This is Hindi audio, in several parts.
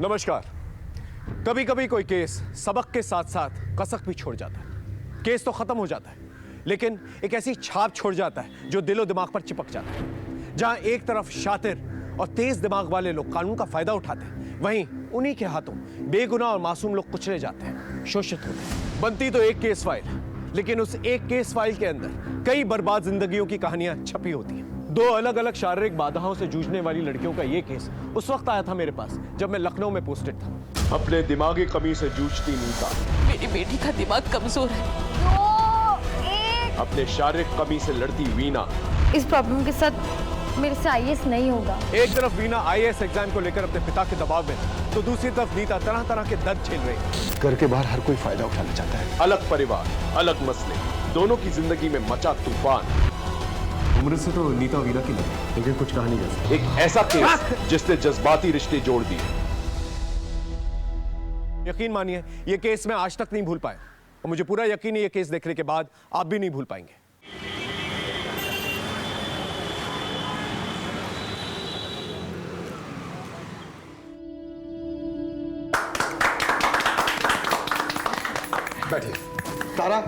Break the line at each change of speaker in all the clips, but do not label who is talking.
नमस्कार। कभी कभी कोई केस सबक के साथ साथ कसक भी छोड़ जाता है। केस तो खत्म हो जाता है, लेकिन एक ऐसी छाप छोड़ जाता है जो दिलो दिमाग पर चिपक जाता है। जहां एक तरफ शातिर और तेज दिमाग वाले लोग कानून का फायदा उठाते हैं, वहीं उन्हीं के हाथों बेगुनाह और मासूम लोग कुचले जाते हैं, शोषित होते हैं। बनती तो एक केस फाइल, लेकिन उस एक केस फाइल के अंदर कई बर्बाद जिंदगियों की कहानियां छपी होती हैं। दो अलग अलग शारीरिक बाधाओं से जूझने वाली लड़कियों का यह केस उस वक्त आया था मेरे पास जब मैं लखनऊ में पोस्टेड था। अपने दिमागी कमी से जूझती नीता,
मेरी बेटी का दिमाग कमजोर है।
अपने शारीरिक कमी से लड़ती वीना,
इस प्रॉब्लम के साथ मेरे से आईएएस नहीं होगा।
एक तरफ वीना आईएएस एग्जाम को लेकर अपने पिता के दबाव में, तो दूसरी तरफ नीता तरह तरह के दर्द झेल रही है।
घर के बाहर हर कोई फायदा उठाना चाहता है।
अलग परिवार, अलग मसले, दोनों की जिंदगी में मचा तूफान। उम्र से तो नीता वीना की लगी, लेकिन कुछ कहानी जैसा। एक ऐसा केस जिसने जज्बाती रिश्ते जोड़ दिए। यकीन मानिए ये केस मैं आज तक नहीं भूल पाया, और मुझे पूरा यकीन है ये केस देखने के बाद आप भी नहीं भूल पाएंगे।
बैठिए। तारा,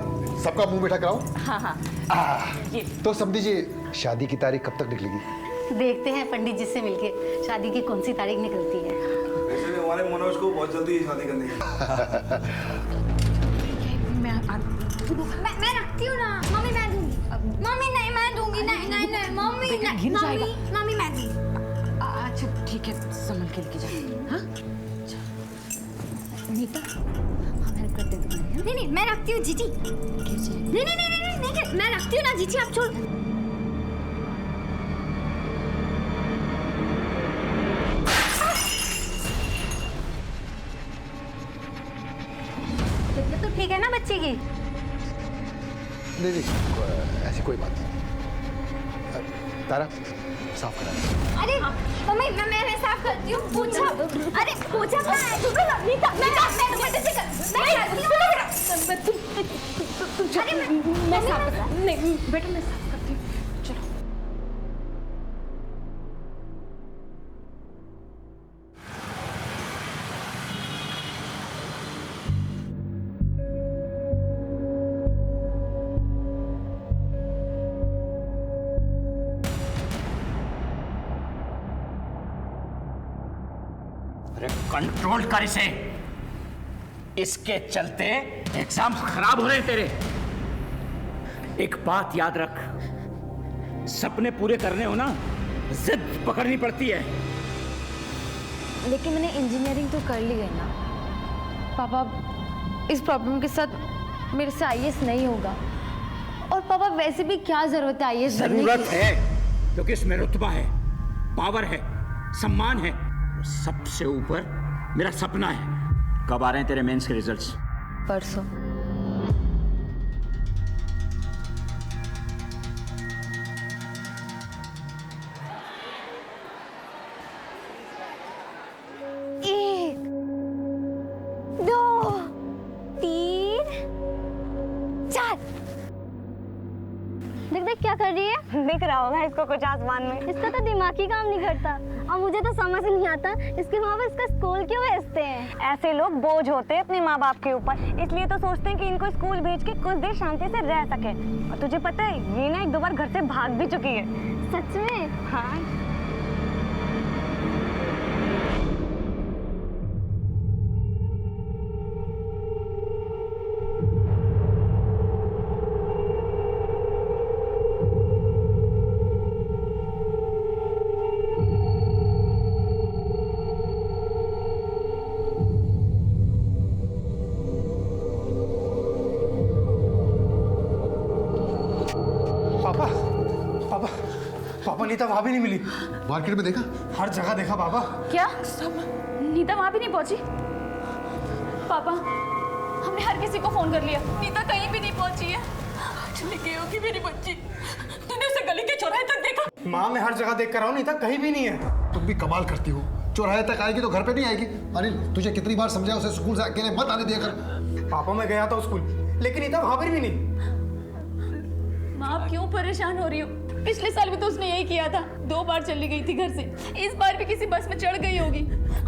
सबका मुंह मीठा कराओ।
हाँ।
तो समझिए शादी की तारीख कब तक निकलेगी?
देखते हैं पंडित जी से मिलके शादी की कौन सी तारीख निकलती है।
वैसे भी हमारे मनोज को बहुत जल्दी शादी करनी है।
मैं रखती हूँ ना मम्मी, मैं दूंगी। मम्मी नहीं, मैं दूंगी। नहीं नहीं नहीं मम्मी, नहीं मम्मी मैं दी।
अच्छा ठीक है, संभल के लेके जाओ। हाँ
नीता, हम हेल्प करते हैं तुम्हारी।
नहीं नहीं मैं रखती हूँ जीजी। नहीं नहीं नहीं नहीं नहीं मैं रखती हूँ ना जीजी, आप छोड़। तबीयत तो ठीक है ना बच्चे की?
नहीं, ऐसी कोई बात नहीं। तारा, साफ करा।
अरे मम्मी मैं साफ करती हूँ। पूछा, अरे पूछा नीता, मैं दुपट्टे से
मैं साफ कर। नहीं बेटा, मैं साफ करती हूँ। चलो।
अरे कंट्रोल कर इसे, इसके चलते एग्जाम खराब हो रहे हैं तेरे। एक बात याद रख, सपने पूरे करने हो ना, जिद पकड़नी पड़ती है।
लेकिन मैंने इंजीनियरिंग तो कर ली है ना पापा। इस प्रॉब्लम के साथ मेरे से आईएएस नहीं होगा। और पापा वैसे भी क्या जरूरत है आईएएस बनने की?
जरूरत है क्योंकि इसमें रुतबा है, पावर है, सम्मान है, और सबसे ऊपर मेरा सपना है। कब आ रहे हैं तेरे मेंस के रिजल्ट्स?
परसों।
एक, दो, तीन, चार।
देख देख क्या कर रही है।
दिख रहा होगा इसको कुछ आसमान में।
इसका तो दिमाग ही काम नहीं करता, और मुझे तो समझ नहीं आता इसके माँ बाप इसका स्कूल क्यों भेजते हैं।
ऐसे लोग बोझ होते हैं अपने माँ बाप के ऊपर, इसलिए तो सोचते हैं कि इनको स्कूल भेज के कुछ देर शांति से रह सके। और तुझे पता है ये ना 1-2 बार घर से भाग भी चुकी है।
सच में?
हाँ।
पापा नीता वहां भी नहीं मिली।
मार्केट में देखा?
हर जगह देखा पापा।
क्या नीता वहां भी नहीं पहुंची? पापा हमने हर किसी को फोन कर लिया, नीता कहीं भी नहीं पहुंची है। चली गई होगी मेरी बच्ची। तूने उसे गली के चौराहे तक देखा?
माँ मैं हर जगह देख कर रहा हूँ, नीता कहीं भी नहीं है।
तुम भी कमाल करती हो, चौराहे तक आएगी तो घर पे नहीं आएगी। अनिल, तुझे कितनी बार समझाया उसे स्कूल से अकेले मत आने दिया कर।
पापा मैं गया था स्कूल, लेकिन नीता वहां पर भी नहीं।
माँ आप क्यों परेशान हो रही हो? पिछले साल भी तो उसने यही किया था, 2 बार चली गई थी घर से, इस बार भी किसी बस में चढ़ गई होगी।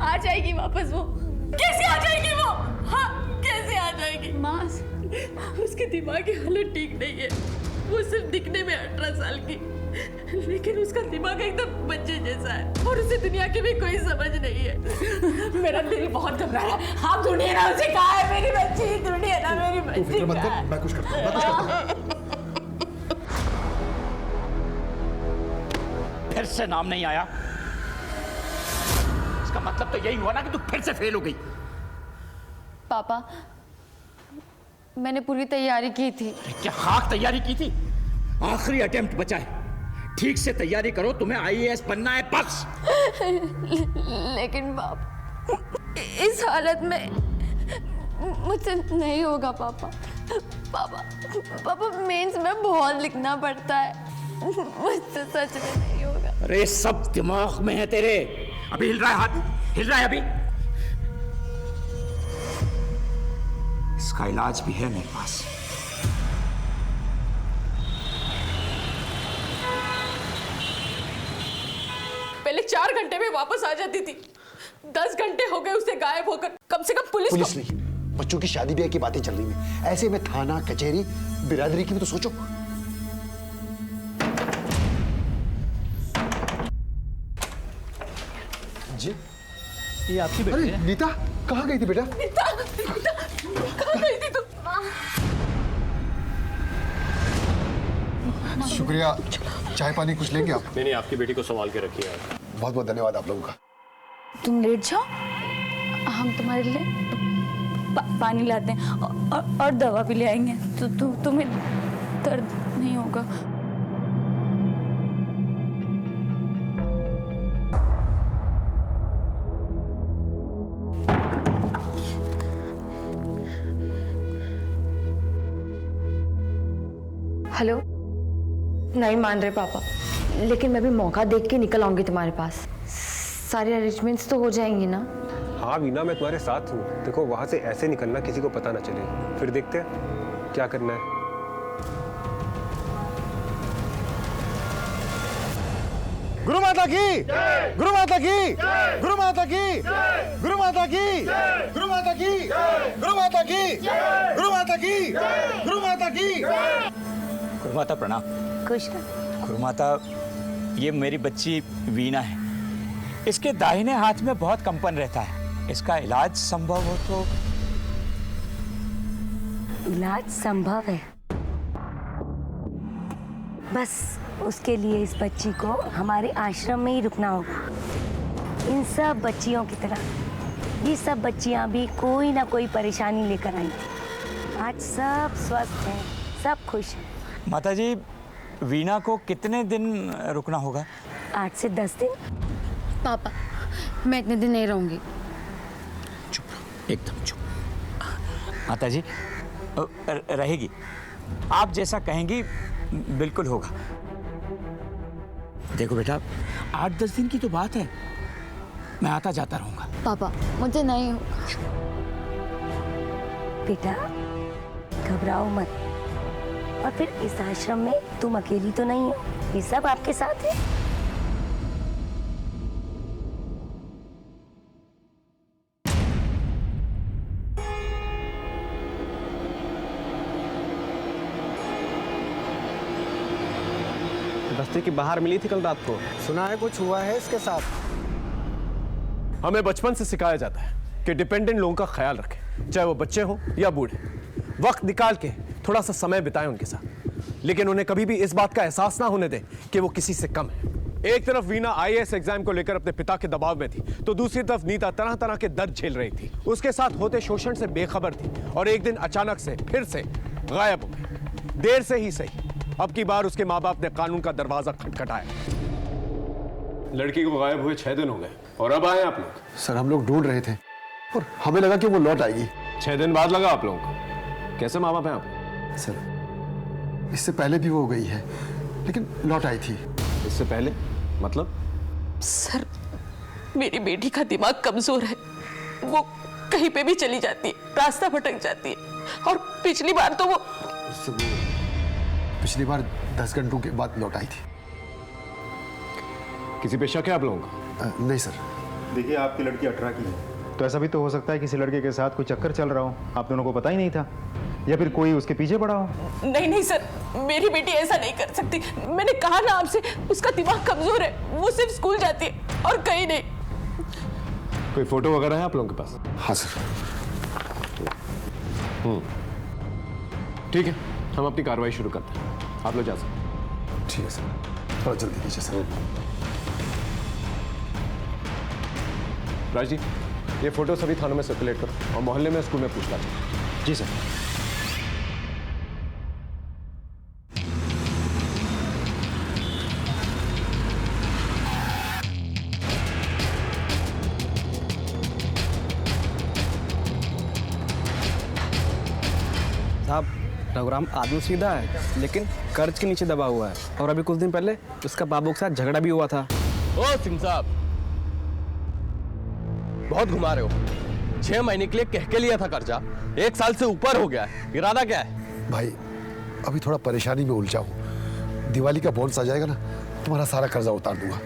आ जाएगी वापस वो।
कैसे आ जाएगी वो? हाँ, कैसे आ जाएगी?
माँ,
उसकी दिमागी हालत ठीक नहीं है। वो सिर्फ दिखने में 18 साल की, लेकिन उसका दिमाग एकदम बच्चे जैसा है और उसे दुनिया की भी कोई समझ नहीं है। मेरा दिल बहुत घबरा रहा है। आप ढूंढिए ना उसे, कहाँ है मेरी बच्ची? ढूंढिए ना मेरी बच्ची।
फिक्र मत कर, मैं कुछ करता हूँ।
फिर से नाम नहीं आया, इसका मतलब तो यही हुआ ना कि तू फिर से फेल हो गई।
पापा, मैंने पूरी तैयारी की थी।
क्या खाक तैयारी की थी? आखिरी अटेम्प्ट बचा है, ठीक से तैयारी करो, तुम्हें आईएएस बनना है बस।
लेकिन इस हालत में मुझसे नहीं होगा पापा। पापा मेंस में बहुत लिखना पड़ता है, मुझसे सच में नहीं होगा।
अरे सब दिमाग में है तेरे। अभी हिल रहा है हाथ, हिल रहा है अभी। इसका इलाज भी है मेरे पास।
पहले 4 घंटे में वापस आ जाती थी, 10 घंटे हो गए उसे गायब होकर। कम से कम पुलिस
नहीं, बच्चों की शादी ब्याह की बातें चल रही हैं, ऐसे में थाना कचहरी बिरादरी की भी तो सोचो। जी,
ये आपकी बेटी
अरे
है?
नीता कहाँ गई थी बेटा?
कहाँ गई थी तू?
शुक्रिया, चाय पानी कुछ लेंगे आप?
नहीं, आपकी बेटी को संभाल के रखिए आप।
बहुत बहुत धन्यवाद आप लोगों का।
तुम लेट जाओ, हम तुम्हारे लिए पानी लाते हैं और दवा भी ले आएंगे, तो तुम्हें दर्द नहीं होगा। हेलो, नहीं मान रहे पापा, लेकिन मैं भी मौका देख के निकल आऊंगी तुम्हारे पास। सारे अरेंजमेंट्स तो हो जाएंगी ना?
हाँ वीना, मैं तुम्हारे साथ हूँ। देखो वहां से ऐसे निकलना, किसी को पता ना चले, फिर देखते हैं क्या करना है।
गुरु माता की, गुरु माता की, गुरु माता की, गुरु माता की, गुरु माता की, गुरु माता की, गुरु माता की, गुरु माता की।
गुरुमाता प्रणाम।
खुश
गुरुमाता, ये मेरी बच्ची वीना है। इसके दाहिने हाथ में बहुत कंपन रहता है, इसका इलाज संभव हो तो।
इलाज संभव है, बस उसके लिए इस बच्ची को हमारे आश्रम में ही रुकना होगा। इन सब बच्चियों की तरह ये सब बच्चियां भी कोई ना कोई परेशानी लेकर आई। आज सब स्वस्थ हैं, सब खुश हैं।
माता जी, वीना को कितने दिन रुकना होगा?
8 से 10 दिन।
पापा, मैं इतने दिन नहीं रहूंगी।
चुप, एकदम चुप। माता जी, रहेगी, आप जैसा कहेंगी बिल्कुल होगा। देखो बेटा, 8-10 दिन की तो बात है, मैं आता जाता रहूंगा।
पापा, मुझे नहीं होगा।
बेटा घबराओ मत, और फिर इस आश्रम में तुम अकेली तो नहीं हो, ये सब आपके साथ है।
बस्ती के बाहर मिली थी कल रात को।
सुना है कुछ हुआ है इसके साथ?
हमें बचपन से सिखाया जाता है कि डिपेंडेंट लोगों का ख्याल रखें, चाहे वो बच्चे हों या बूढ़े। वक्त निकाल के थोड़ा सा समय बिताएं उनके साथ, लेकिन उन्हें कभी भी इस बात का एहसास ना होने दें कि वो किसी से कम है। एक तरफ वीना आईएएस एग्जाम को लेकर अपने पिता के दबाव में थी, तो दूसरी तरफ नीता तरह तरह के दर्द झेल रही थी। उसके साथ होते शोषण से बेखबर थी और एक दिन अचानक से फिर से गायब हो गई। देर से ही सही, अब की बार उसके माँ बाप ने कानून का दरवाजा खटखटाया।
लड़की को गायब हुए 6 दिन हो गए और अब आए आप लोग।
सर हम लोग ढूंढ रहे थे और हमें लगा कि वो लौट आएगी।
6 दिन बाद लगा आप लोगों को? कैसे माँ बाप हैं आप?
सर इससे पहले भी वो गई है, लेकिन लौट आई थी।
इससे पहले मतलब?
सर, मेरी बेटी का दिमाग कमजोर है, वो कहीं पे भी चली जाती है, रास्ता भटक जाती है। और पिछली बार तो वो
पिछली बार 10 घंटों के बाद लौट आई थी।
किसी पे शक है आप लोगों का?
नहीं सर।
देखिए आपकी लड़की 18 की है,
तो ऐसा भी तो हो सकता है किसी लड़के के साथ कोई चक्कर चल रहा हो, आप दोनों को पता ही नहीं था, या फिर कोई उसके पीछे पड़ा हो।
नहीं नहीं सर, मेरी बेटी ऐसा नहीं कर सकती। मैंने कहा ना आपसे, उसका दिमाग कमजोर है, वो सिर्फ स्कूल जाती है और कहीं नहीं।
कोई फोटो वगैरह है आप लोगों के पास?
हाँ सर।
ठीक है, हम अपनी कार्रवाई शुरू करते हैं, आप लोग जा सकते हैं।
ठीक है सर, थोड़ा जल्दी कीजिए सर।
राज जी, ये फोटो सभी थानों में सर्कुलेट करो और मोहल्ले में स्कूल में पूछताछ करो।
जी सर।
साहब, रघुराम आदमी सीधा है लेकिन कर्ज के नीचे दबा हुआ है, और अभी कुछ दिन पहले उसका बाबू के साथ झगड़ा भी हुआ था।
ओ सिंह साहब, बहुत घुमा रहे हो। 6 महीने के लिए कह के लिया था कर्जा, 1 साल से ऊपर हो गया है। इरादा क्या है?
भाई अभी थोड़ा परेशानी में उलझा हूँ, दिवाली का बोनस आ जाएगा ना, तुम्हारा सारा कर्जा उतार दूंगा।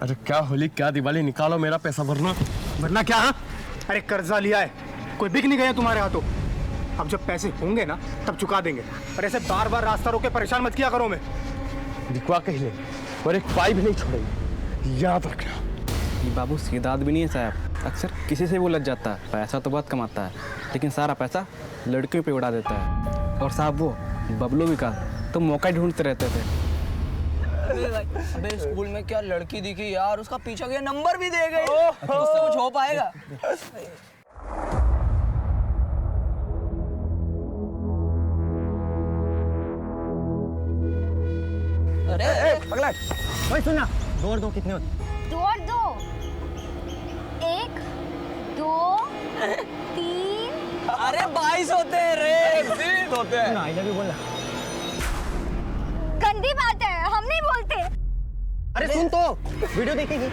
अरे क्या होली क्या दिवाली, निकालो मेरा पैसा वरना
क्या? हाँ, अरे कर्जा लिया है, कोई बिक नहीं गया तुम्हारे हाथों। अब जब पैसे होंगे ना तब चुका देंगे, पर ऐसे बार बार रास्ता रोके परेशान मत किया करो। मैं
दिखवा कहीं ले और एक पाई भी नहीं छोड़ेंगे, याद रखना।
ये बाबू सीधा आदमी नहीं है साहब, अक्सर किसी से वो लग जाता है। पैसा तो बहुत कमाता है लेकिन सारा पैसा लड़कियों पे उड़ा देता है। और साहब वो बबलू भी का तो मौका ही ढूंढते रहते थे।
अबे स्कूल में क्या लड़की दिखी यार, उसका पीछा गया, नंबर भी दे गई। उससे कुछ हो पाएगा? अरे पगला,
भाई सुनना, दो कितने होते?
दो 1 2 3।
अरे 22 होते हैं रे, 20 होते हैं।
आई लव यू बोलना।
गंदी बात है, हम नहीं बोलते।
अरे सुन तो, वीडियो देखेगी?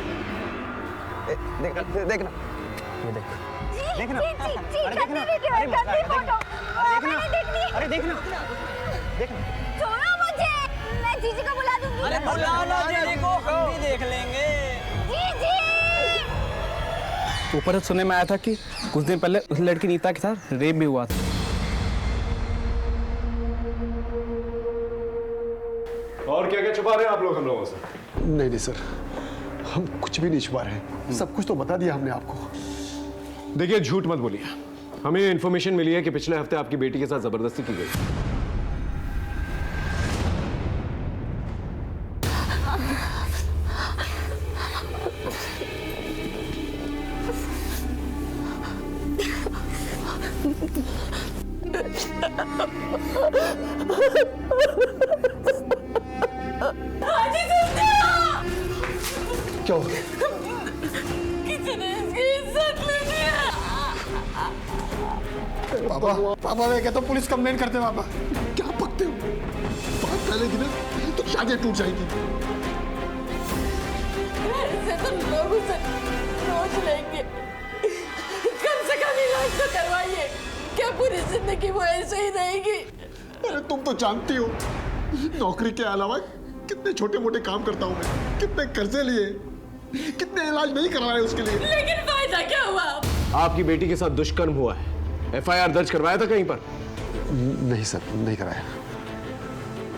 देखना ये देख, देखना।
गंदी वीडियो है, गंदी फोटो। मैंने देखनी है।
अरे देखना।
छोड़ो मुझे, मैं जीजी को बुला दूंगी।
अरे बुला लो जीजी को, हम भी देख लेंगे।
जीजी!
ऊपर से सुनने में आया था कि कुछ दिन पहले उस लड़की नीता के साथ रेप भी हुआ था।
और क्या क्या छुपा रहे हैं आप लोग हम लोगों से?
नहीं सर, हम कुछ भी नहीं छुपा रहे हैं, सब कुछ तो बता दिया हमने आपको।
देखिए झूठ मत बोलिए, हमें इन्फॉर्मेशन मिली है कि पिछले हफ्ते आपकी बेटी के साथ जबरदस्ती की गई।
क्या हो गया?
किसी ने इसकी इज्जत ले लिया।
पापा मैं कहता हूँ पुलिस कंप्लेन करते हैं। पापा क्या पकते हो? बात फैलेगी ना तो शादी टूट जाएगी।
ऐसे तो लोग उसे रोज लेंगे, कम से कम इलाज तो करवाइए। क्या पूरी जिंदगी वो ऐसे ही रहेगी?
अरे तुम तो जानती हो नौकरी के अलावा कितने छोटे मोटे काम करता हूँ मैं, कितने कर्जे लिए, कितने इलाज नहीं करवाए उसके लिए।
लेकिन फायदा क्या हुआ?
आपकी बेटी के साथ दुष्कर्म हुआ है, FIR दर्ज करवाया था कहीं पर?
नहीं सर, नहीं कराया।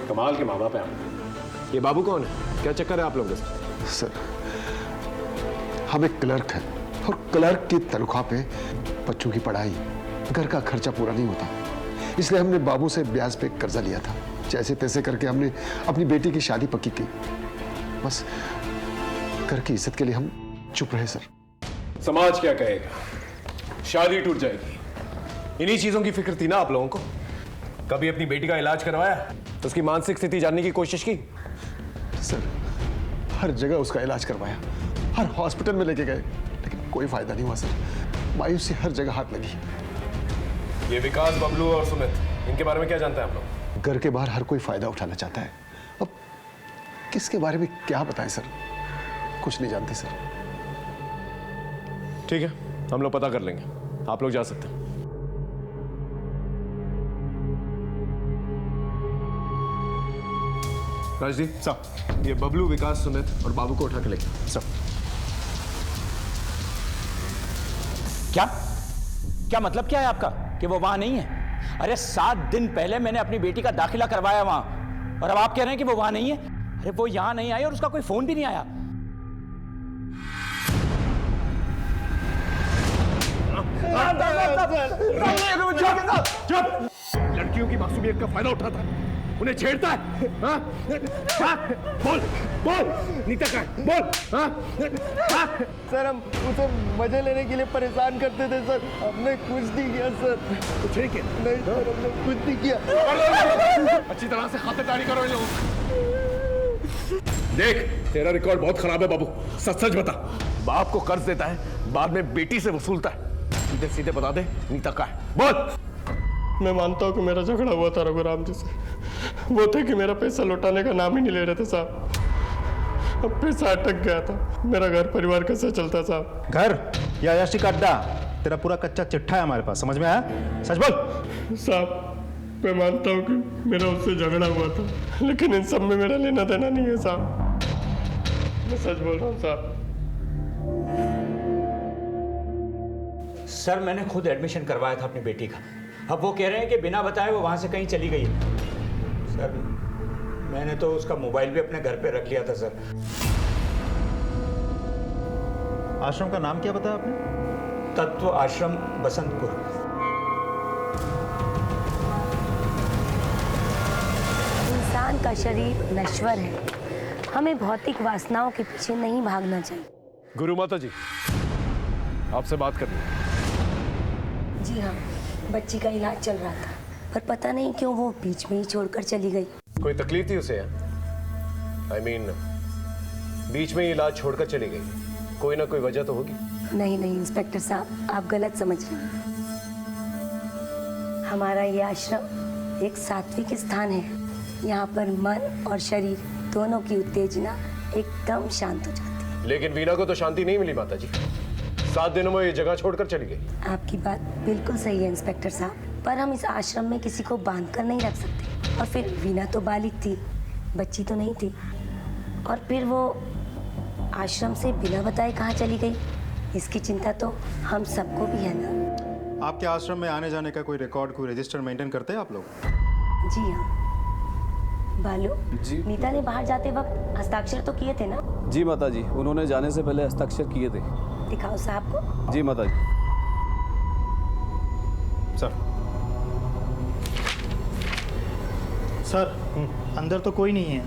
कमाल के माँ बाप हैं आप। ये बाबू कौन है, क्या चक्कर है आप लोगों के साथ?
सर हम एक क्लर्क हैं और क्लर्क की तनख्वाह पे बच्चों की पढ़ाई, घर का खर्चा पूरा नहीं होता, इसलिए हमने बाबू से ब्याज पे कर्जा लिया था। जैसे तैसे करके हमने अपनी बेटी की शादी पक्की की। बस घर की इज्जत के लिए हम चुप रहे सर।
समाज क्या कहेगा, शादी टूट जाएगी, इन्हीं चीजों की फिक्र थी ना आप लोगों को? कभी अपनी बेटी का इलाज करवाया, उसकी मानसिक स्थिति जानने की कोशिश की?
सर हर जगह उसका इलाज करवाया, हर हॉस्पिटल में लेके गए, लेकिन कोई फायदा नहीं हुआ सर। मायूसी हर जगह हाथ लगी।
ये विकास, बबलू और सुमित, इनके बारे में क्या जानते हैं आप लोग?
घर के बाहर हर कोई फायदा उठाना चाहता है, अब किसके बारे में क्या बताएं सर, कुछ नहीं जानते सर।
ठीक है, हम लोग पता कर लेंगे, आप लोग जा सकते हैं। राजदीप साहब, ये बबलू, विकास, सुमित और बाबू को उठा के लेके सब।
क्या क्या मतलब क्या है आपका कि वो वहां नहीं है? अरे 7 दिन पहले मैंने अपनी बेटी का दाखिला करवाया वहां, और अब आप कह रहे हैं कि वो वहां नहीं है? अरे वो यहां नहीं आई और उसका कोई फोन भी नहीं आया।
चुप! लड़कियों की मासूमियत का फायदा उठाता है, उन्हें छेड़ता है। हाँ? हाँ? बोल बोल, नीता का है, बोल। हाँ? हाँ?
सर हम उसे मजे लेने के लिए परेशान करते थे सर, हमने कुछ नहीं किया सर।
कुछ नहीं किया?
नहीं सर, हमने कुछ नहीं किया।
अच्छी तरह से खातिरदारी करो इन लोगों की। देख, तेरा रिकॉर्ड बहुत खराब है बाबू, सच सच बता। बाप को कर्ज देता है, बाद में बेटी से वसूलता है। सीधे सीधे बता दे, नीता का है, बोल।
मैं मानता हूँ कि मेरा झगड़ा हुआ था रघुराम जी से। वो थे कि मेरा पैसा लौटाने का नाम ही नहीं ले रहे थे साहब। अब पैसा अटक गया था, मेरा घर परिवार कैसे चलता साहब?
घर या याशी का अड्डा? तेरा पूरा कच्चा चिट्ठा है हमारे पास, समझ में आया? सच बोल।
साहब मैं मानता हूँ कि मेरा उससे झगड़ा हुआ था, लेकिन इन सब में मेरा लेना देना नहीं है साहब। मैं सच बोल रहा हूँ साहब।
सर मैंने खुद एडमिशन करवाया था अपनी बेटी का। अब वो कह रहे हैं कि बिना बताए वो वहां से कहीं चली गई है। सर मैंने तो उसका मोबाइल भी अपने घर पे रख लिया था सर।
आश्रम का नाम क्या बताया आपने?
तत्व आश्रम बसंतपुर।
इंसान का शरीर नश्वर है, हमें भौतिक वासनाओं के पीछे नहीं भागना चाहिए।
गुरु माता जी, आपसे बात करनी है।
जी हाँ, बच्ची का इलाज चल रहा था, पर पता नहीं क्यों वो बीच में ही छोड़कर चली गई।
कोई तकलीफ थी उसे? I mean, बीच में ही इलाज छोड़कर चली गई, कोई ना कोई वजह तो होगी।
नहीं नहीं इंस्पेक्टर साहब, आप गलत समझ रहे हैं। हमारा ये आश्रम एक सात्विक स्थान है। यहाँ पर मन और शरीर दोनों की उत्तेजना एकदम शांत हो जाती है।
लेकिन वीना को तो शांति नहीं मिली माता जी, 7 दिनों में ये जगह छोड़कर चली गई।
आपकी बात बिल्कुल सही है इंस्पेक्टर साहब, पर हम इस आश्रम में किसी को बांध कर नहीं रख सकते। और फिर वीना तो बालिग थी, बच्ची तो नहीं थी। और फिर वो आश्रम से बिना बताए कहाँ चली गई, इसकी चिंता तो हम सबको भी है ना।
आपके आश्रम में आने जाने का कोई रिकॉर्ड, कोई रजिस्टर मेंटेन करते हैं आप लोग?
जी हाँ। बालू जी, नीता ने बाहर जाते वक्त हस्ताक्षर तो किए थे ना?
जी माता जी, उन्होंने जाने से पहले हस्ताक्षर किए थे।
दिखाओ साहब को।
जी माता जी।
सर अंदर तो कोई नहीं है।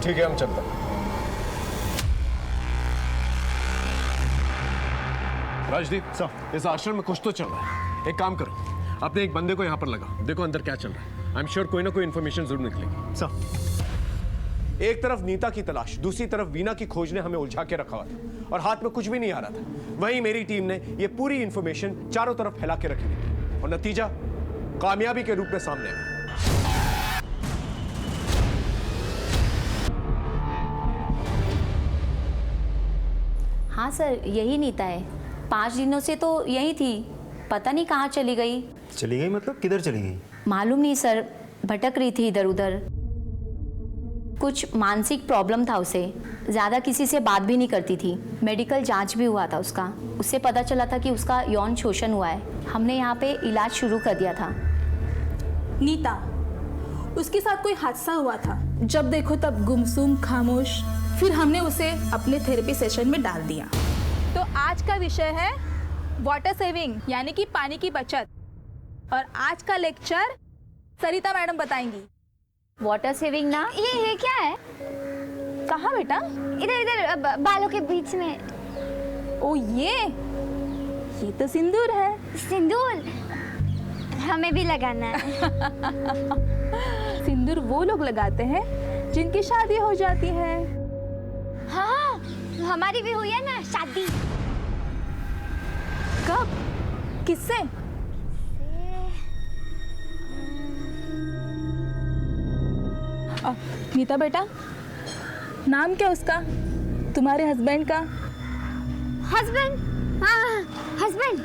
ठीक है, हम चलते हैं। राजदीप सर, इस आश्रम में कुछ तो चल रहा है। एक काम करो, अपने एक बंदे को यहाँ पर लगा, देखो अंदर क्या चल रहा है। आई एम श्योर कोई ना कोई इन्फॉर्मेशन जरूर निकलेगी। सर, एक तरफ नीता की तलाश, दूसरी तरफ वीना की खोज ने हमें उलझा के रखा हुआ था और हाथ में कुछ भी नहीं आ रहा था। वहीं मेरी टीम ने ये पूरी इंफॉर्मेशन चारों तरफ फैला के रखी थी और नतीजा कामयाबी के रूप में सामने आया।
हाँ सर, यही नीता है। 5 दिनों से तो यही थी, पता नहीं कहाँ चली गई।
चली गई मतलब किधर चली गई?
मालूम नहीं सर, भटक रही थी इधर उधर। कुछ मानसिक प्रॉब्लम था उसे, ज़्यादा किसी से बात भी नहीं करती थी। मेडिकल जांच भी हुआ था उसका, उससे पता चला था कि उसका यौन शोषण हुआ है। हमने यहाँ पे इलाज शुरू कर दिया था।
नीता, उसके साथ कोई हादसा हुआ था, जब देखो तब गुमसुम खामोश। फिर हमने उसे अपने थेरेपी सेशन में डाल दिया।
तो आज का विषय है वाटर सेविंग, यानी कि पानी की बचत। और आज का लेक्चर सरिता मैडम बताएंगी।
वाटर सेविंग ना,
ये क्या है?
कहाँ बेटा?
इधर इधर बालों के बीच में।
ओ ये तो सिंदूर है।
सिंदूर हमें भी लगाना है।
सिंदूर वो लोग लगाते हैं जिनकी शादी हो जाती है।
हाँ, हमारी भी हुई है ना शादी।
कब? किससे? नीता बेटा, नाम क्या उसका, तुम्हारे हस्बैंड का?
हस्बैंड? हाँ, हस्बैंड।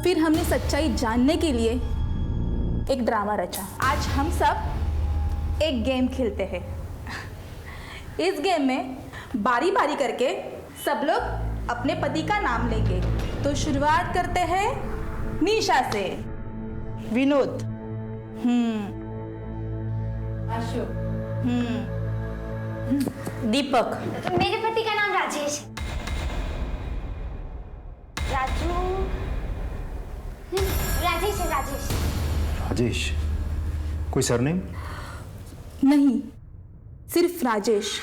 फिर हमने सच्चाई जानने के लिए एक ड्रामा रचा। आज हम सब एक गेम खेलते हैं। इस गेम में बारी बारी करके सब लोग अपने पति का नाम लेंगे। तो शुरुआत करते हैं निशा से। विनोद। अशोक। दीपक।
मेरे पति का नाम राजेश है। राजेश है, राजेश।
राजेश? कोई सरनेम?
नहीं, सिर्फ राजेश।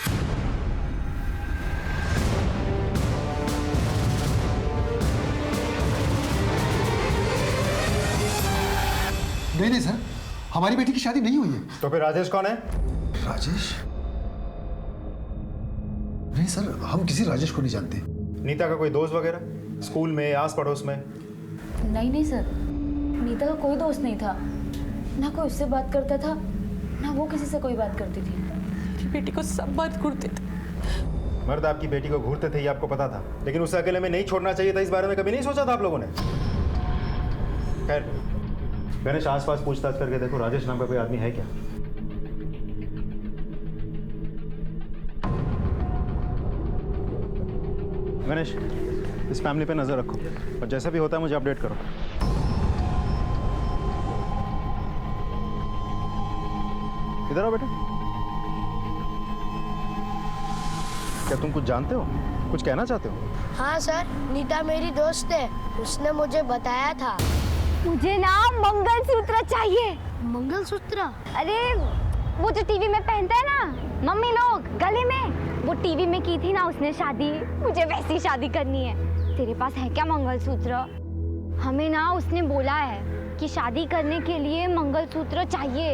नहीं सर, हमारी बेटी की शादी नहीं हुई है।
तो फिर राजेश कौन है?
राजेश? नहीं सर, हम किसी राजेश को नहीं जानते।
नीता का कोई दोस्त वगैरह स्कूल में, आस पड़ोस में?
नहीं सर, नीता का कोई दोस्त नहीं था। ना कोई उससे बात करता था, ना वो किसी से कोई बात करती थी।
मेरी बेटी को सब बात घूरते थे।
मर्द आपकी बेटी को घूरते थे ये आपको पता था, लेकिन उसे अकेले में नहीं छोड़ना चाहिए था। इस बारे में कभी नहीं सोचा था आप लोगों ने? खैर, गणेश आसपास पूछताछ करके देखो, राजेश नाम का कोई आदमी है क्या? गणेश, इस फैमिली पे नजर रखो और जैसा भी होता है मुझे अपडेट करो। इधर आओ बेटा। क्या तुम कुछ जानते हो, कुछ कहना चाहते हो?
हाँ सर, नीता मेरी दोस्त है, उसने मुझे बताया था।
मुझे ना मंगलसूत्र चाहिए।
मंगलसूत्र?
अरे वो जो टीवी में पहनता है ना मम्मी लोग गले में, वो टीवी में की थी ना उसने शादी, मुझे वैसी शादी करनी है। तेरे पास है क्या मंगलसूत्र? हमें ना उसने बोला है कि शादी करने के लिए मंगलसूत्र चाहिए।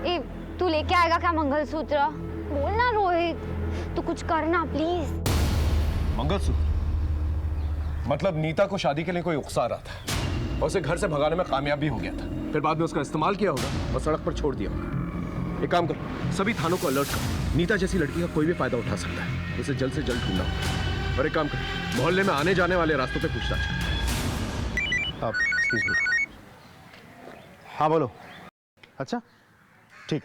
ए, तू लेके आएगा क्या मंगलसूत्र? बोलना रोहित, तू कुछ करना प्लीज।
मंगलसूत्र? मतलब नीता को शादी के लिए कोई उकसा रहा था और उसे घर से भगाने में कामयाब भी हो गया था, फिर बाद में उसका इस्तेमाल किया होगा और सड़क पर छोड़ दिया होगा। एक काम करो, सभी थानों को अलर्ट करो। नीता जैसी लड़की का कोई भी फायदा उठा सकता है, उसे जल्द से जल्द ढूंढना होगा। और एक काम करो, मोहल्ले में आने जाने वाले रास्तों पे पूछताछ करो।
आप एक्सक्यूज मी। हाँ बोलो। अच्छा ठीक।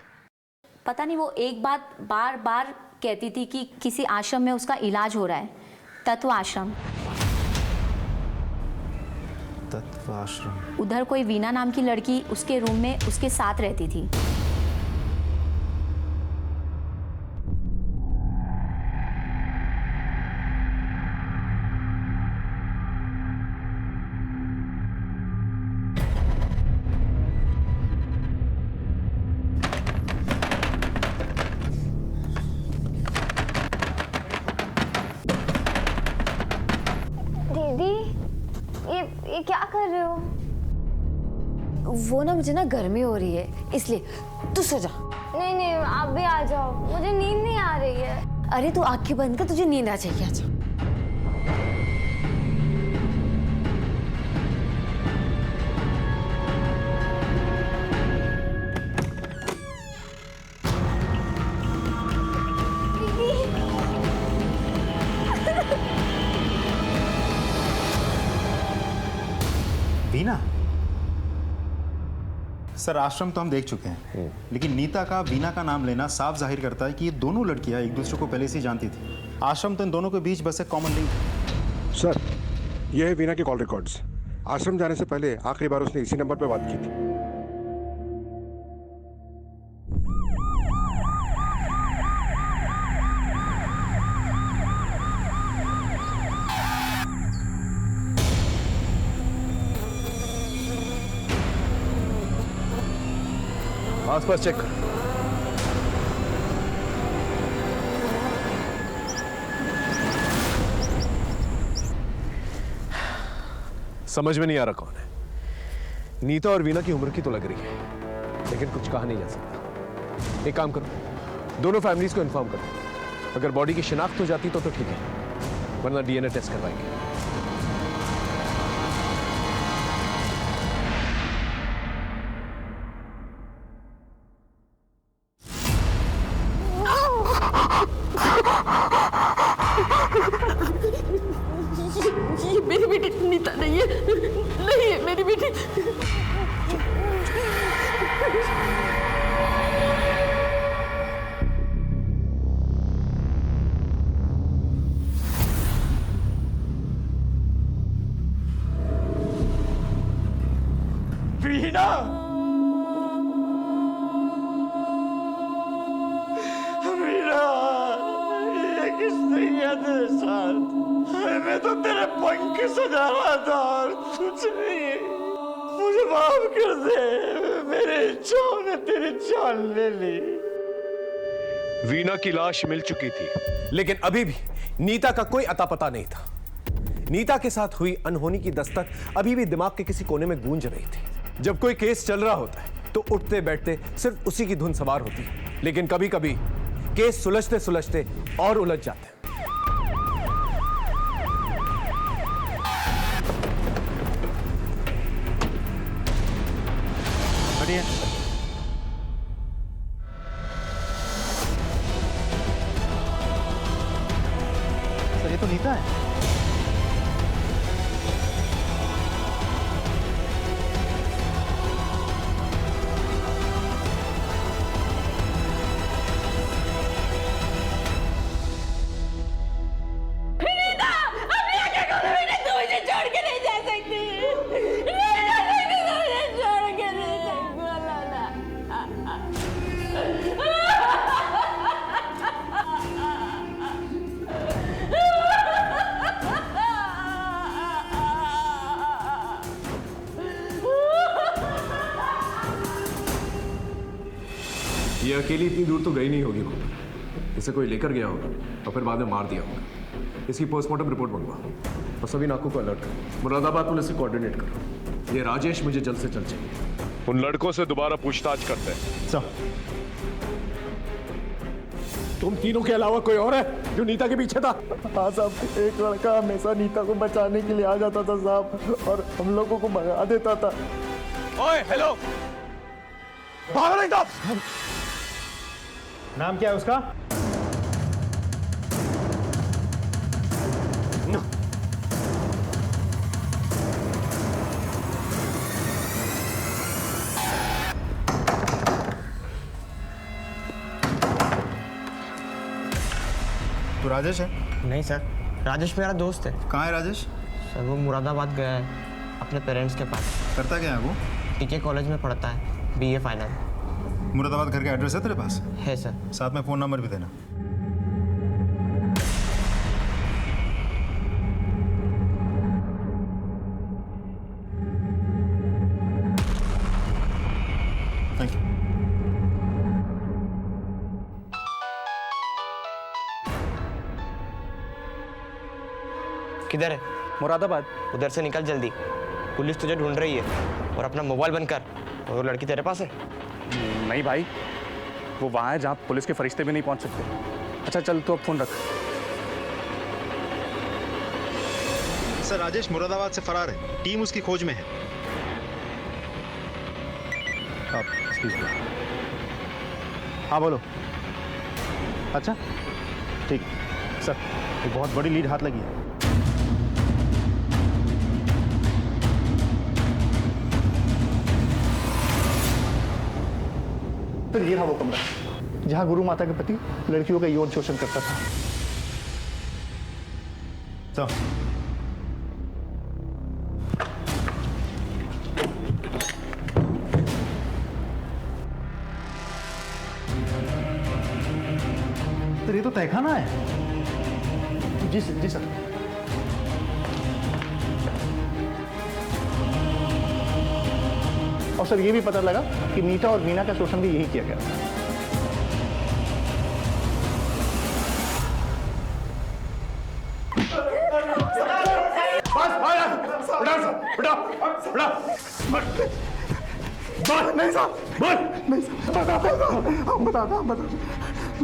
पता नहीं वो एक बात बार बार कहती थी कि किसी आश्रम में उसका इलाज हो रहा है, तत्व आश्रम।
तत्व आश्रम?
उधर कोई वीना नाम की लड़की उसके रूम में उसके साथ रहती थी।
ये क्या कर रहे हो? वो ना मुझे ना गर्मी हो रही है इसलिए। तू सो जा। नहीं नहीं आप भी आ जाओ, मुझे नींद नहीं आ रही है। अरे तू आंखें बंद कर, तुझे नींद आ जाएगी। आ जाओ।
वीना? सर आश्रम तो हम देख चुके हैं, लेकिन नीता का वीना का नाम लेना साफ जाहिर करता है कि ये दोनों लड़कियां एक दूसरे को पहले से ही जानती थी। आश्रम तो इन दोनों के बीच बस एक कॉमन लिंक है।
सर ये है वीना के कॉल रिकॉर्ड्स। आश्रम जाने से पहले आखिरी बार उसने इसी नंबर पर बात की थी।
आसपास चेक कर। समझ में नहीं आ रहा कौन है। नीता और वीना की उम्र की तो लग रही है, लेकिन कुछ कहा नहीं जा सकता। एक काम करो, दोनों फैमिलीज को इन्फॉर्म करो। अगर बॉडी की शिनाख्त हो जाती तो ठीक है, वरना डीएनए टेस्ट करवाएंगे।
ये मेरी बेटी नीता। नहीं है, नहीं है मेरी बेटी।
वीणा, वीणा, ये किसने किया तेरे साथ? मैं तो तेरे पंख सजा रहा था और कुछ नहीं। मुझे माफ कर दे, मेरे इच्छाओं ने तेरी जान ले ली।
वीणा की लाश मिल चुकी थी,
लेकिन अभी भी नीता का कोई अता पता नहीं था। नीता के साथ हुई अनहोनी की दस्तक अभी भी दिमाग के किसी कोने में गूंज रही थी। जब कोई केस चल रहा होता है तो उठते बैठते सिर्फ उसी की धुन सवार होती है, लेकिन कभी कभी केस सुलझते सुलझते और उलझ जाते हैं।
बढ़िया। सर ये तो नीता है।
ये अकेली इतनी दूर तो गई नहीं होगी, इसे कोई लेकर गया होगा और फिर बाद में मार दिया होगा। इसकी पोस्टमार्टम रिपोर्ट मंगवा और सभी नाकों को अलर्ट करो। मुरादाबाद पुलिस से कोऑर्डिनेट करो। ये राजेश मुझे जल्द से जल्द चाहिए।
उन लड़कों से दोबारा पूछताछ करते हैं।
सर, तुम तीनों के अलावा कोई और है जो नीता के पीछे था?
हाँ साहब, एक लड़का हमेशा नीता को बचाने के लिए आ जाता था साहब, और हम लोगों को भगा देता था।
ओए हेलो, भागो नहीं तो।
नाम क्या है उसका? तो राजेश है?
नहीं सर, राजेश मेरा दोस्त है।
कहाँ है राजेश?
सर वो मुरादाबाद गया है अपने पेरेंट्स के पास।
करता क्या है वो?
टीके कॉलेज में पढ़ता है, BA फाइनल।
मुरादाबाद घर का एड्रेस है तेरे पास?
है सर।
साथ में फ़ोन नंबर भी देना। Thank you.
किधर है?
मुरादाबाद।
उधर से निकल जल्दी, पुलिस तुझे ढूंढ रही है। और अपना मोबाइल बंद कर। और वो लड़की तेरे पास है?
नहीं भाई, वो वहाँ है जहाँ पुलिस के फरिश्ते भी नहीं पहुँच सकते। अच्छा चल, तू अब फोन रख।
सर राजेश मुरादाबाद से फरार है, टीम उसकी खोज में है। आप एक्सक्यूज मी। हाँ बोलो। अच्छा ठीक सर, एक बहुत बड़ी लीड हाथ लगी है।
तो ये था वो कमरा जहाँ गुरु माता के पति लड़कियों का यौन शोषण करता था।
तो
ये तो तहखाना है। जी सर, जी सर। और सर ये भी पता लगा कि नीता और वीणा का शोषण भी यही किया गया था। नहीं साहब, नहीं साहब, बताता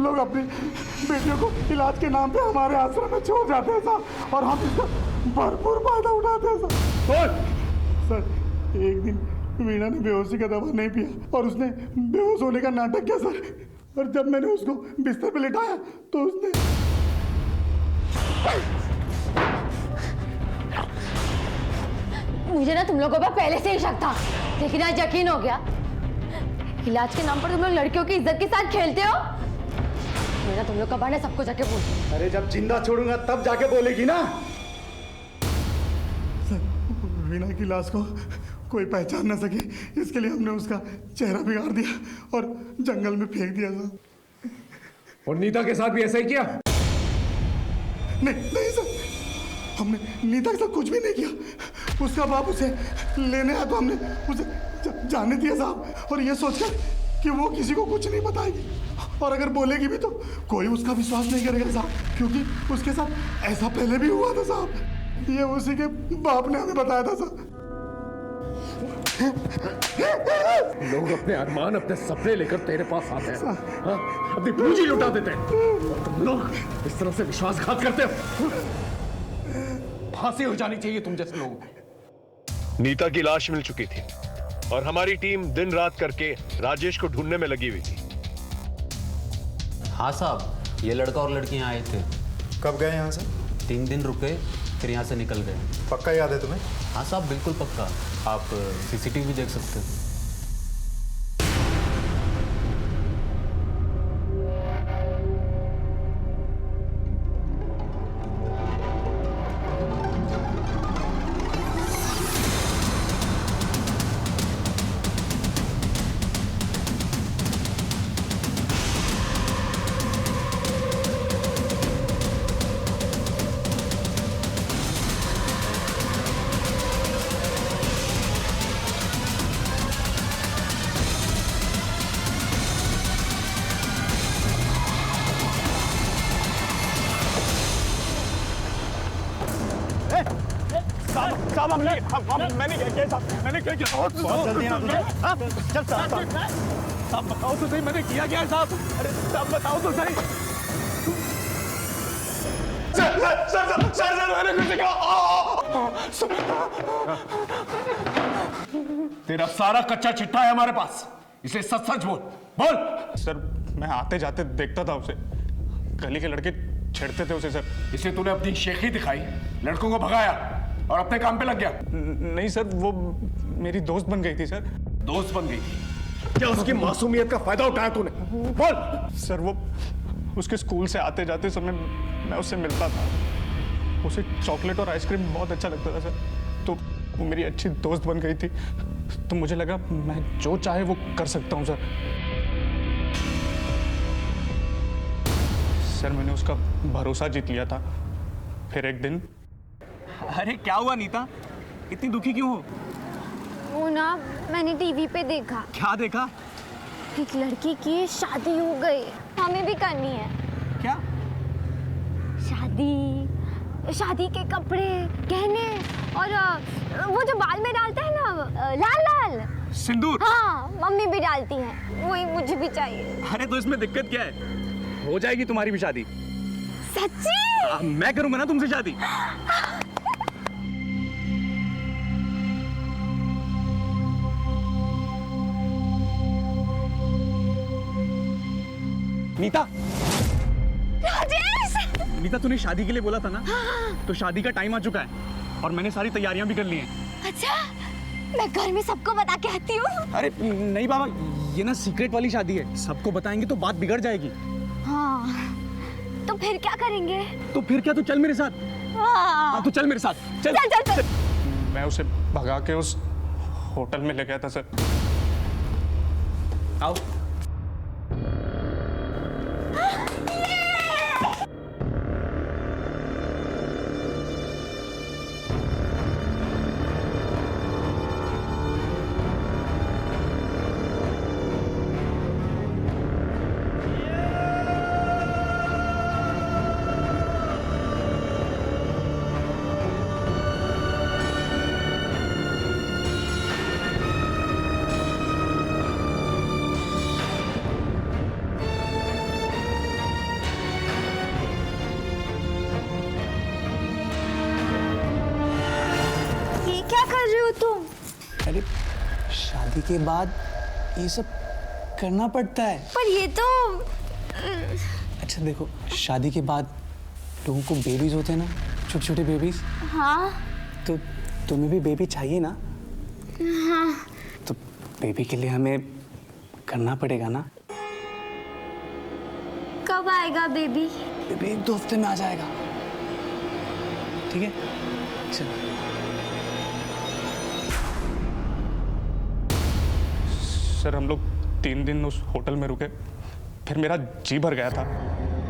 लोग अपनी बेटियों को इलाज के नाम पे हमारे आश्रम में छोड़ जाते हैं साहब, और हम इसका भरपूर फायदा उठाते हैं साहब। सर एक दिन वीणा ने बेहोशी का दवा नहीं पिया और उसने बेहोश होने का नाटक किया सर, और जब मैंने उसको बिस्तर पे लिटाया तो उसने
मुझे ना तुम लोगों पर पहले से ही शक था, लेकिन आज यकीन हो गया। इलाज के नाम पर तुम लोग लड़कियों की इज्जत के साथ खेलते हो। मेरा तुम लोग का बहाना सबको जाके बोल।
अरे जब जिंदा छोड़ूंगा तब जाके बोलेगी ना। वीना की लाश को कोई पहचान ना सके, इसके लिए हमने उसका चेहरा बिगाड़ दिया और जंगल में फेंक दिया सर।
और नीता के साथ भी ऐसा ही किया?
नहीं सर, हमने नीता के साथ कुछ भी नहीं किया। उसका बाप उसे लेने आया तो हमने उसे जाने दिया साहब, और ये सोचकर कि वो किसी को कुछ नहीं बताएगी, और अगर बोलेगी भी तो कोई उसका विश्वास नहीं करेगा साहब, क्योंकि उसके साथ ऐसा पहले भी हुआ था साहब। ये उसी के बाप ने हमें बताया था साहब।
लोग अपने अरमान, अपने सपने लेकर तेरे पास आते हैं, हाँ? अपनी पूंजी लुटा देते हैं, और तुम लोग इस तरह से विश्वासघात करते हो। फांसी हो जानी चाहिए तुम जैसे लोगों को।
नीता की लाश मिल चुकी थी और हमारी टीम दिन रात करके राजेश को ढूंढने में लगी हुई थी।
हाँ साहब, ये लड़का और लड़की यहाँ आए थे।
कब गए यहाँ से?
3 दिन रुके, फिर यहाँ से निकल गए।
पक्का याद है तुम्हें?
हाँ साहब, बिल्कुल पक्का। आप सीसीटीवी देख सकते हैं।
मैंने क्या किया साहब? मैंने क्या किया? बहुत जल्दी ना तुझे। हाँ? चल साहब बताओ तो सही, मैंने किया क्या है साहब? अरे साहब बताओ तो सही। सर मैंने कुछ कहा।
तेरा सारा कच्चा चिट्ठा है हमारे पास, इसे सच सच बोल।
सर मैं आते जाते देखता था उसे, गली के लड़के छेड़ते थे उसे सर।
इसे तूने अपनी शेखी दिखाई, लड़कों को भगाया और अपने काम पे लग गया।
नहीं सर, वो मेरी दोस्त बन गई थी सर।
दोस्त बन गई थी? क्या उसकी मासूमियत का फायदा उठाया तूने? बोल।
सर वो उसके स्कूल से आते जाते समय मैं उससे मिलता था, उसे चॉकलेट और आइसक्रीम बहुत अच्छा लगता था सर, तो वो मेरी अच्छी दोस्त बन गई थी, तो मुझे लगा मैं जो चाहे वो कर सकता हूँ सर। सर मैंने उसका भरोसा जीत लिया था। फिर एक दिन।
अरे क्या हुआ नीता, इतनी दुखी क्यों हो?
वो ना मैंने टीवी पे देखा।
क्या देखा?
एक लड़की की शादी हो गई, हमें भी करनी है।
क्या?
शादी के कपड़े, गहने, और वो जो बाल में डालता है ना लाल लाल
सिंदूर।
हाँ, मम्मी भी डालती है, वही मुझे भी चाहिए।
अरे तो इसमें दिक्कत क्या है, हो जाएगी तुम्हारी भी शादी।
सच्ची?
मैं करूंगा ना तुमसे शादी। नीता।
राजेश!
नीता तूने शादी के लिए बोला था ना? हाँ। तो शादी का टाइम आ चुका है और मैंने सारी तैयारियां भी कर ली हैं।
अच्छा, मैं घर में सबको बता के आती हूँ।
अरे नहीं बाबा, ये ना सीक्रेट वाली शादी है, सबको बताएंगे तो बात बिगड़ जाएगी।
हाँ, तो फिर क्या करेंगे?
तो फिर क्या, तू चल मेरे साथ। हाँ, तो चल मेरे साथ। चल
चल चल, चल।
मैं उसे भगा के उस होटल में ले गया था सर।
आओ।
अरे शादी के बाद ये सब करना पड़ता है।
पर ये तो
अच्छा देखो, शादी के बाद लोगों को बेबीज होते हैं ना, छोटे छोटे बेबीज,
हाँ,
तो तुम्हें भी बेबी चाहिए ना?
हाँ।
तो बेबी के लिए हमें करना पड़ेगा ना?
कब आएगा बेबी?
बेबी 1-2 हफ्ते में आ जाएगा। ठीक है, चलो।
सर हम लोग 3 दिन उस होटल में रुके, फिर मेरा जी भर गया था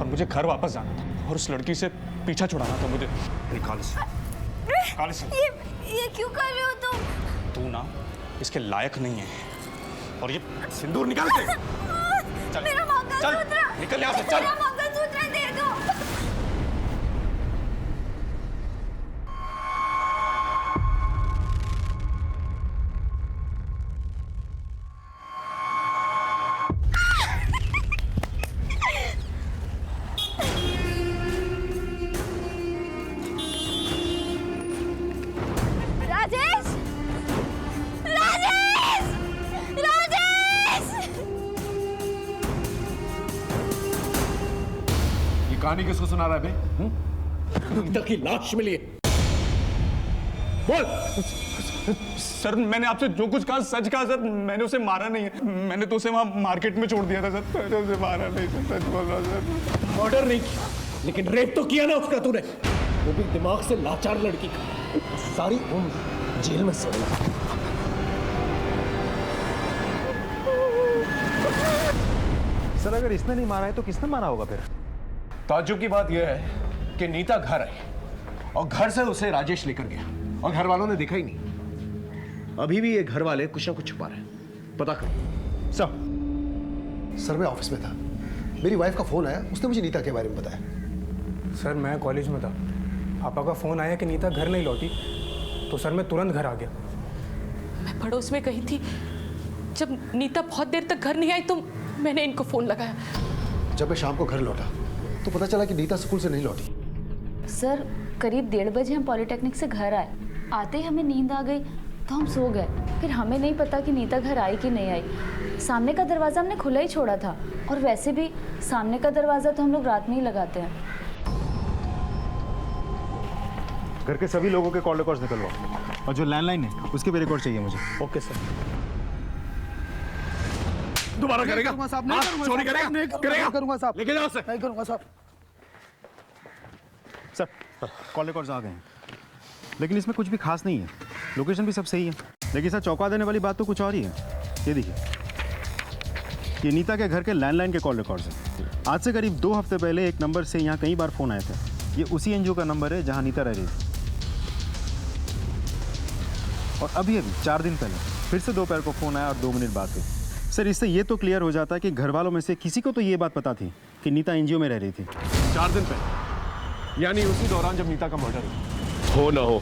और मुझे घर वापस जाना था और उस लड़की से पीछा छुड़ाना था मुझे।
ये क्यों कर रहे हो तुम?
तू ना इसके लायक नहीं है। और ये सिंदूर निकाल के चल,
मेरा मंगलसूत्र,
निकल यहाँ से, चल।
मेरा मंगलसूत्र दे दो। राजेश! राजेश! राजेश!
ये कहानी किसको सुना रहा है बे?
नीता की लाश मिली है। बोल। सर मैंने आपसे जो कुछ कहा सच कहा सर। मैंने उसे मारा नहीं है, मैंने तो उसे वहाँ मार्केट में छोड़ दिया था सर। मैंने उसे मारा नहीं सर, सच बोल रहा सर।
मर्डर नहीं किया, लेकिन रेप तो किया ना उसका तूने, वो भी दिमाग से लाचार लड़की का। सारी उम्र जेल में सोना।
सर अगर इसने नहीं मारा है तो किसने मारा होगा फिर?
ताज्जुब की बात यह है कि नीता घर आई और घर से उसे राजेश लेकर गया और घर वालों ने देखा ही नहीं। अभी भी ये घर वाले कुछ ना कुछ छुपा रहे हैं, पता करो।
सर मैं ऑफिस में था, मेरी वाइफ का फोन आया, उसने मुझे नीता के बारे में बताया।
सर मैं कॉलेज में था, पापा का फ़ोन आया कि नीता घर नहीं लौटी, तो सर मैं तुरंत घर आ गया।
मैं पड़ोस में कहीं थी, जब नीता बहुत देर तक घर नहीं आई तो मैंने इनको फ़ोन लगाया।
जब मैं शाम को घर लौटा तो पता चला कि नीता स्कूल से नहीं लौटी।
सर करीब 1:30 बजे हम पॉलिटेक्निक से घर आए, आते ही हमें नींद आ गई तो हम सो गए। फिर हमें नहीं पता कि नीता घर आई कि नहीं आई। सामने का दरवाज़ा हमने खुला ही छोड़ा था, और वैसे भी सामने का दरवाज़ा तो हम लोग रात में ही लगाते हैं।
घर के सभी लोगों के कॉल रिकॉर्ड्स निकलवाओ और जो लैंडलाइन है उसके भी रिकॉर्ड चाहिए मुझे।
Okay sir.
दोबारा करेगा?
साहब नहीं करूंगा,
चोरी करेगा?
नहीं करूंगा साहब,
लेके जाओ उसे।
नहीं करूंगा साहब।
सर कॉल रिकॉर्ड्स आ गए हैं, लेकिन इसमें कुछ भी खास नहीं है, लोकेशन भी सब सही है, लेकिन सर चौंका देने वाली बात तो कुछ और ही है। ये देखिए, ये नीता के घर के लैंडलाइन के कॉल रिकॉर्ड्स हैं। आज से करीब 2 हफ्ते पहले एक नंबर से यहाँ कई बार फ़ोन आए थे। ये उसी एनजीओ का नंबर है जहाँ नीता रह रही थी। और अभी 4 दिन पहले फिर से दोपहर को फ़ोन आया और 2 मिनट बाद हुई। सर इससे ये तो क्लियर हो जाता है कि घर वालों में से किसी को तो ये बात पता थी कि नीता एनजीओ में रह रही थी।
4 दिन पहले, यानी उसी दौरान जब नीता का मर्डर हुआ।
हो ना हो,